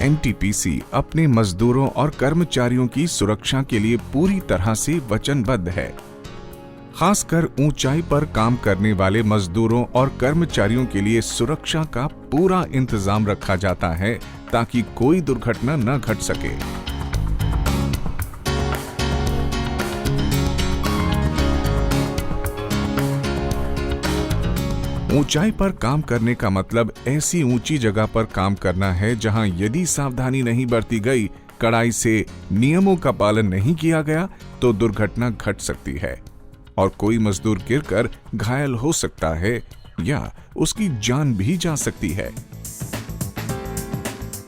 NTPC अपने मजदूरों और कर्मचारियों की सुरक्षा के लिए पूरी तरह से वचनबद्ध है। खासकर ऊंचाई पर काम करने वाले मजदूरों और कर्मचारियों के लिए सुरक्षा का पूरा इंतजाम रखा जाता है ताकि कोई दुर्घटना न घट सके। ऊंचाई पर काम करने का मतलब ऐसी ऊंची जगह पर काम करना है जहां यदि सावधानी नहीं बरती गई, कड़ाई से नियमों का पालन नहीं किया गया तो दुर्घटना घट सकती है और कोई मजदूर गिरकर घायल हो सकता है या उसकी जान भी जा सकती है।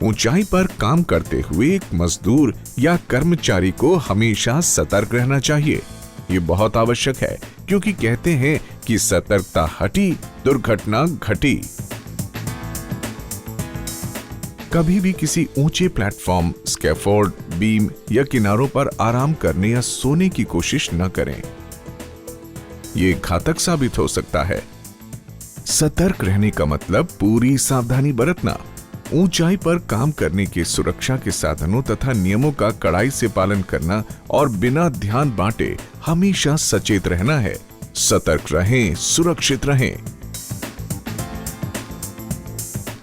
ऊंचाई पर काम करते हुए एक मजदूर या कर्मचारी को हमेशा सतर्क रहना चाहिए। ये बहुत आवश्यक है क्योंकि कहते हैं कि सतर्कता हटी, दुर्घटना घटी। कभी भी किसी ऊंचे प्लेटफॉर्म, स्कैफोल्ड, बीम या किनारों पर आराम करने या सोने की कोशिश न करें। ये घातक साबित हो सकता है। सतर्क रहने का मतलब पूरी सावधानी बरतना, ऊंचाई पर काम करने के सुरक्षा के साधनों तथा नियमों का कड़ाई से पालन करना और बिना ध्यान बांटे हमेशा सचेत रहना है। सतर्क रहें, सुरक्षित रहें।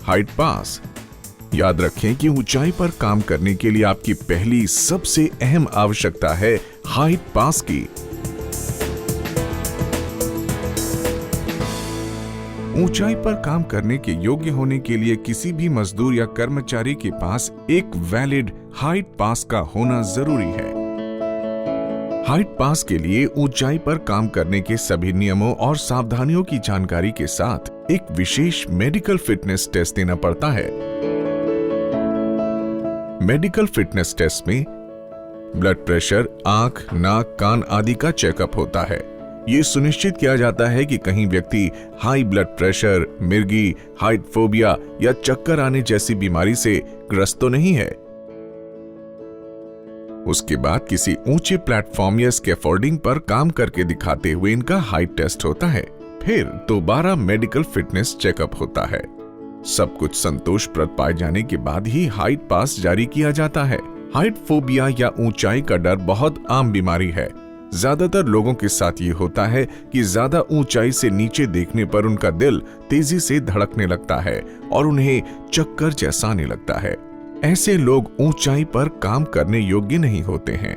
हाइट पास। याद रखें कि ऊंचाई पर काम करने के लिए आपकी पहली सबसे अहम आवश्यकता है हाइट पास की। ऊंचाई पर काम करने के योग्य होने के लिए किसी भी मजदूर या कर्मचारी के पास एक वैलिड हाइट पास का होना जरूरी है। हाइट पास के लिए ऊंचाई पर काम करने के सभी नियमों और सावधानियों की जानकारी के साथ एक विशेष मेडिकल फिटनेस टेस्ट देना पड़ता है। मेडिकल फिटनेस टेस्ट में ब्लड प्रेशर, आंख, नाक, कान आदि का चेकअप होता है। ये सुनिश्चित किया जाता है कि कहीं व्यक्ति हाई ब्लड प्रेशर, मिर्गी, हाइट फोबिया या चक्कर आने जैसी बीमारी से ग्रस्त तो नहीं है। उसके बाद किसी ऊंचे प्लेटफॉर्म या स्कैफोल्डिंग पर काम करके दिखाते हुए इनका हाइट टेस्ट होता है। फिर दोबारा मेडिकल फिटनेस चेकअप होता है। सब कुछ संतोषप्रद पाए जाने के बाद ही हाइट पास जारी किया जाता है। हाइट फोबिया या ऊंचाई का डर बहुत आम बीमारी है। ज्यादातर लोगों के साथ ये होता है कि ज्यादा ऊंचाई से नीचे देखने पर उनका दिल तेजी से धड़कने लगता है और उन्हें चक्कर जैसा आने लगता है। ऐसे लोग ऊंचाई पर काम करने योग्य नहीं होते हैं।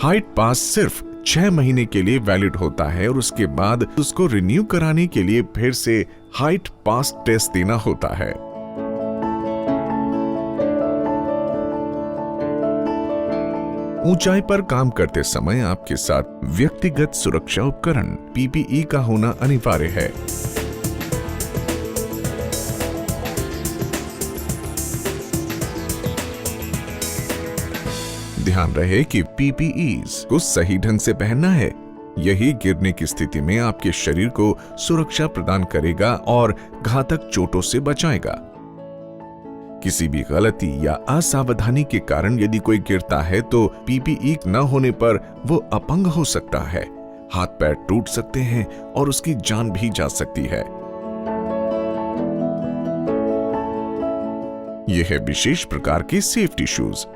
हाइट पास सिर्फ 6 महीने के लिए वैलिड होता है और उसके बाद उसको रिन्यू कराने के लिए फिर से हाइट पास टेस्ट देना होता है। ऊंचाई पर काम करते समय आपके साथ व्यक्तिगत सुरक्षा उपकरण पीपीई का होना अनिवार्य है। ध्यान रहे कि पीपीईज को सही ढंग से पहनना है। यही गिरने की स्थिति में आपके शरीर को सुरक्षा प्रदान करेगा और घातक चोटों से बचाएगा। किसी भी गलती या असावधानी के कारण यदि कोई गिरता है तो पीपीई न होने पर वो अपंग हो सकता है, हाथ पैर टूट सकते हैं और उसकी जान भी जा सकती है। यह है विशेष प्रकार के सेफ्टी शूज।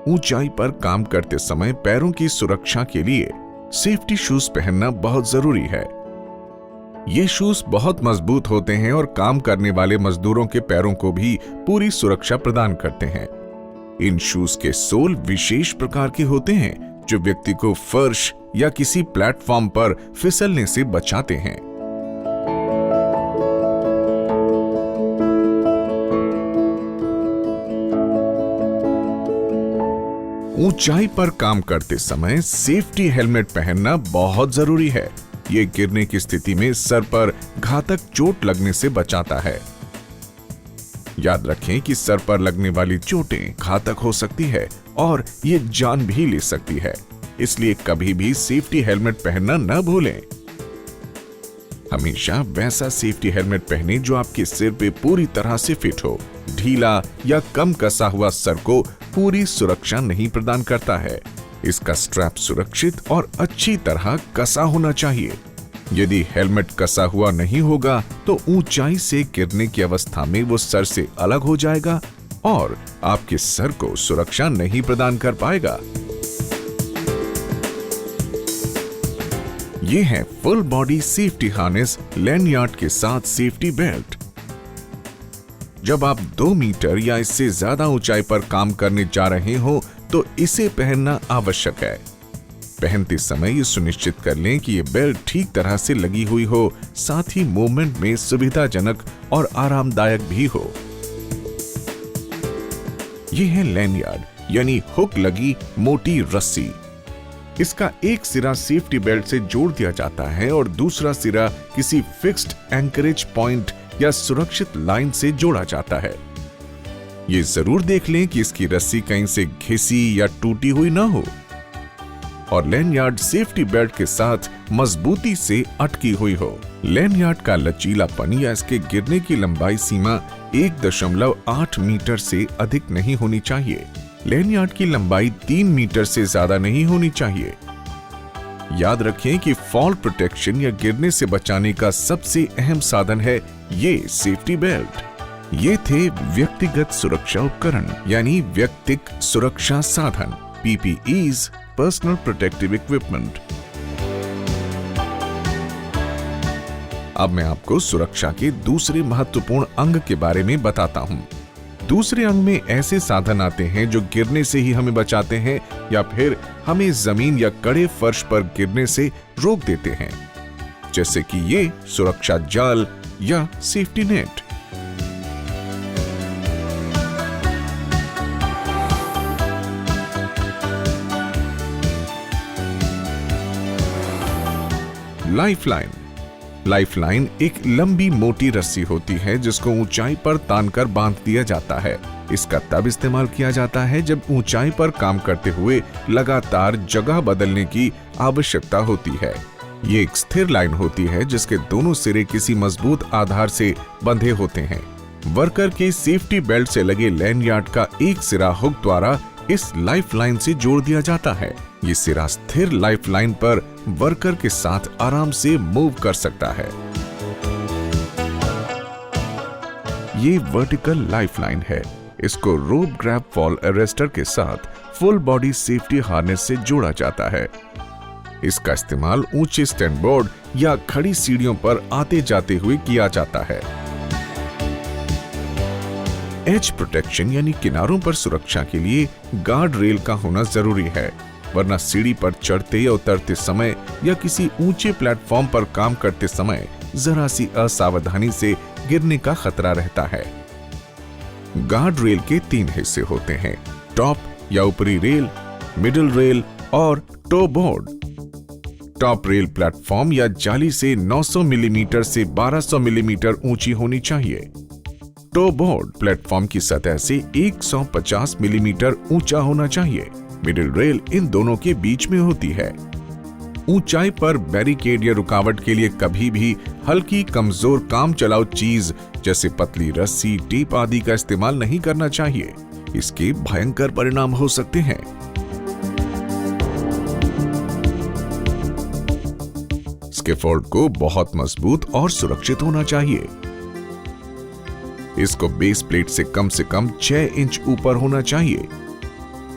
ऊंचाई पर काम करते समय पैरों की सुरक्षा के लिए सेफ्टी शूज पहनना बहुत जरूरी है। ये शूज बहुत मजबूत होते हैं और काम करने वाले मजदूरों के पैरों को भी पूरी सुरक्षा प्रदान करते हैं। इन शूज के सोल विशेष प्रकार के होते हैं जो व्यक्ति को फर्श या किसी प्लेटफॉर्म पर फिसलने से बचाते हैं। ऊंचाई पर काम करते समय सेफ्टी हेलमेट पहनना बहुत जरूरी है। ये गिरने की स्थिति में सर पर घातक चोट लगने से बचाता है। याद रखें कि सर पर लगने वाली चोटें घातक हो सकती है और ये जान भी ले सकती है, इसलिए कभी भी सेफ्टी हेलमेट पहनना न भूलें। हमेशा वैसा सेफ्टी हेलमेट पहनें जो आपके सिर पे पूरी तरह से फिट हो। ढीला या कम कसा हुआ सर को पूरी सुरक्षा नहीं प्रदान करता है। इसका स्ट्रैप सुरक्षित और अच्छी तरह कसा होना चाहिए। यदि हेलमेट कसा हुआ नहीं होगा तो ऊंचाई से गिरने की अवस्था में वो सर से अलग हो जाएगा और आपके सर को सुरक्षा नहीं प्रदान कर पाएगा। ये है full body safety harness lanyard के साथ सेफ्टी बेल्ट। जब आप 2 मीटर या इससे ज्यादा ऊंचाई पर काम करने जा रहे हो तो इसे पहनना आवश्यक है। पहनते समय ये सुनिश्चित कर लें कि ये बेल्ट ठीक तरह से लगी हुई हो, साथ ही मूवमेंट में सुविधाजनक और आरामदायक भी हो। ये है लैनियार्ड यानी हुक लगी मोटी रस्सी। इसका एक सिरा सेफ्टी बेल्ट से जोड़ दिया जाता है और दूसरा सिरा किसी फिक्स्ड एंकरेज पॉइंट या सुरक्षित लाइन से जोड़ा जाता है। ये जरूर देख लें कि इसकी रस्सी कहीं से घिसी या टूटी हुई ना हो और लैनियार्ड सेफ्टी बेल्ट के साथ मजबूती से अटकी हुई हो। लैनियार्ड का लचीलापन या इसके गिरने की लंबाई सीमा 1.8 मीटर से अधिक नहीं होनी चाहिए। लैनियार्ड की लंबाई 3 मीटर से ज्यादा नहीं होनी चाहिए। याद रखें कि फॉल प्रोटेक्शन या गिरने से बचाने का सबसे अहम साधन है ये सेफ्टी बेल्ट। ये थे व्यक्तिगत सुरक्षा उपकरण यानी व्यक्तिक सुरक्षा साधन, PPEs, पर्सनल प्रोटेक्टिव इक्विपमेंट। अब मैं आपको सुरक्षा के दूसरे महत्वपूर्ण अंग के बारे में बताता हूं। दूसरे अंग में ऐसे साधन आते हैं जो गिरने से ही हमें बचाते हैं या फिर हमें जमीन या कड़े फर्श पर गिरने से रोक देते हैं, जैसे कि ये सुरक्षा जाल या सेफ्टी नेट। लाइफलाइन। लाइफलाइन एक लंबी मोटी रस्सी होती है जिसको ऊंचाई पर तानकर बांध दिया जाता है। इसका तब इस्तेमाल किया जाता है जब ऊंचाई पर काम करते हुए लगातार जगह बदलने की आवश्यकता होती है। ये एक स्थिर लाइन होती है जिसके दोनों सिरे किसी मजबूत आधार से बंधे होते हैं। वर्कर के सेफ्टी बेल्ट से लगे लैनियार्ड का एक सिरा हुक द्वारा इस लाइफलाइन से जोड़ दिया जाता है। ये सिरा स्थिर लाइफलाइन पर वर्कर के साथ आराम से मूव कर सकता है। ये वर्टिकल लाइफलाइन है। इसको रोप ग्रैब फॉल अरेस्टर के साथ फुल बॉडी सेफ्टी हार्नेस से जोड़ा जाता है। इसका इस्तेमाल ऊंचे स्टैंड बोर्ड या खड़ी सीढ़ियों पर आते जाते हुए किया जाता है। एज प्रोटेक्शन यानी किनारों पर सुरक्षा के लिए गार्ड रेल का होना जरूरी है, वरना सीढ़ी पर चढ़ते या उतरते समय या किसी ऊंचे प्लेटफॉर्म पर काम करते समय जरा सी असावधानी से गिरने का खतरा रहता है। गार्ड रेल के 3 हिस्से होते हैं, टॉप या ऊपरी रेल, मिडिल रेल और toe board. Top rail platform या जाली से 900 मिलीमीटर से 1200 मिलीमीटर ऊंची होनी चाहिए। टो बोर्ड प्लेटफॉर्म की सतह से 150 मिलीमीटर ऊंचा होना चाहिए। मिडिल रेल इन दोनों के बीच में होती है। ऊंचाई पर बैरिकेड या रुकावट के लिए कभी भी हल्की कमजोर काम चलाऊ चीज जैसे पतली रस्सी, टेप आदि का इस्तेमाल नहीं करना चाहिए। इसके भयंकर परिणाम हो सकते हैं। स्कैफोल्ड को बहुत मजबूत और सुरक्षित होना चाहिए। इसको बेस प्लेट से कम 6 इंच ऊपर होना चाहिए।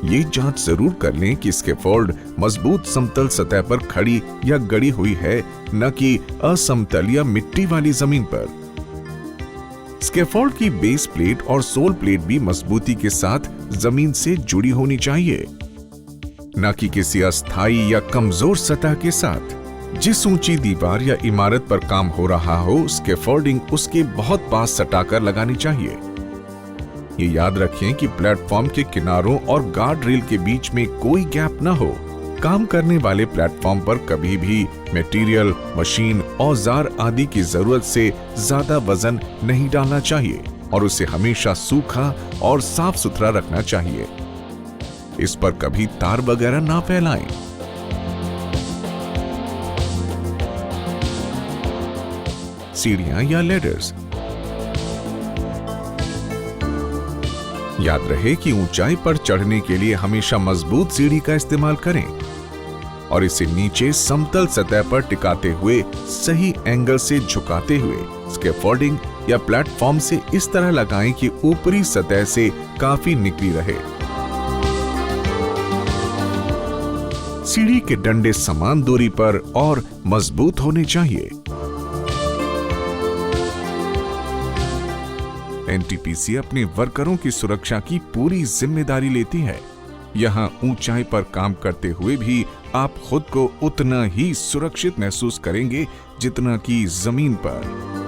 ये जांच जरूर कर लें कि स्कैफोल्ड मजबूत समतल सतह पर खड़ी या गड़ी हुई है, न कि असमतल या मिट्टी वाली जमीन पर। स्कैफोल्ड की बेस प्लेट और सोल प्लेट भी मजबूती के साथ जमीन से जुड़ी होनी चाहिए, न कि किसी अस्थायी या कमजोर सतह के साथ। जिस ऊंची दीवार या इमारत पर काम हो रहा हो, स्कैफोल्डिंग उसके बहुत पास सटाकर लगानी चाहिए। ये याद रखें कि प्लेटफॉर्म के किनारों और गार्ड रेल के बीच में कोई गैप न हो। काम करने वाले प्लेटफॉर्म पर कभी भी मटेरियल, मशीन, औजार आदि की जरूरत से ज्यादा वजन नहीं डालना चाहिए और उसे हमेशा सूखा और साफ सुथरा रखना चाहिए। इस पर कभी तार वगैरह ना फैलाएं। सीढ़ियां या लेडर्स। याद रहे कि ऊंचाई पर चढ़ने के लिए हमेशा मजबूत सीढ़ी का इस्तेमाल करें। और इसे नीचे समतल सतह पर टिकाते हुए सही एंगल से झुकाते हुए स्कैफोल्डिंग या प्लेटफॉर्म से इस तरह लगाएं कि ऊपरी सतह से काफी निकली रहे। सीढ़ी के डंडे समान दूरी पर और मजबूत होने चाहिए। एनटीपीसी अपने वर्करों की सुरक्षा की पूरी जिम्मेदारी लेती है। यहाँ ऊंचाई पर काम करते हुए भी आप खुद को उतना ही सुरक्षित महसूस करेंगे जितना कि जमीन पर।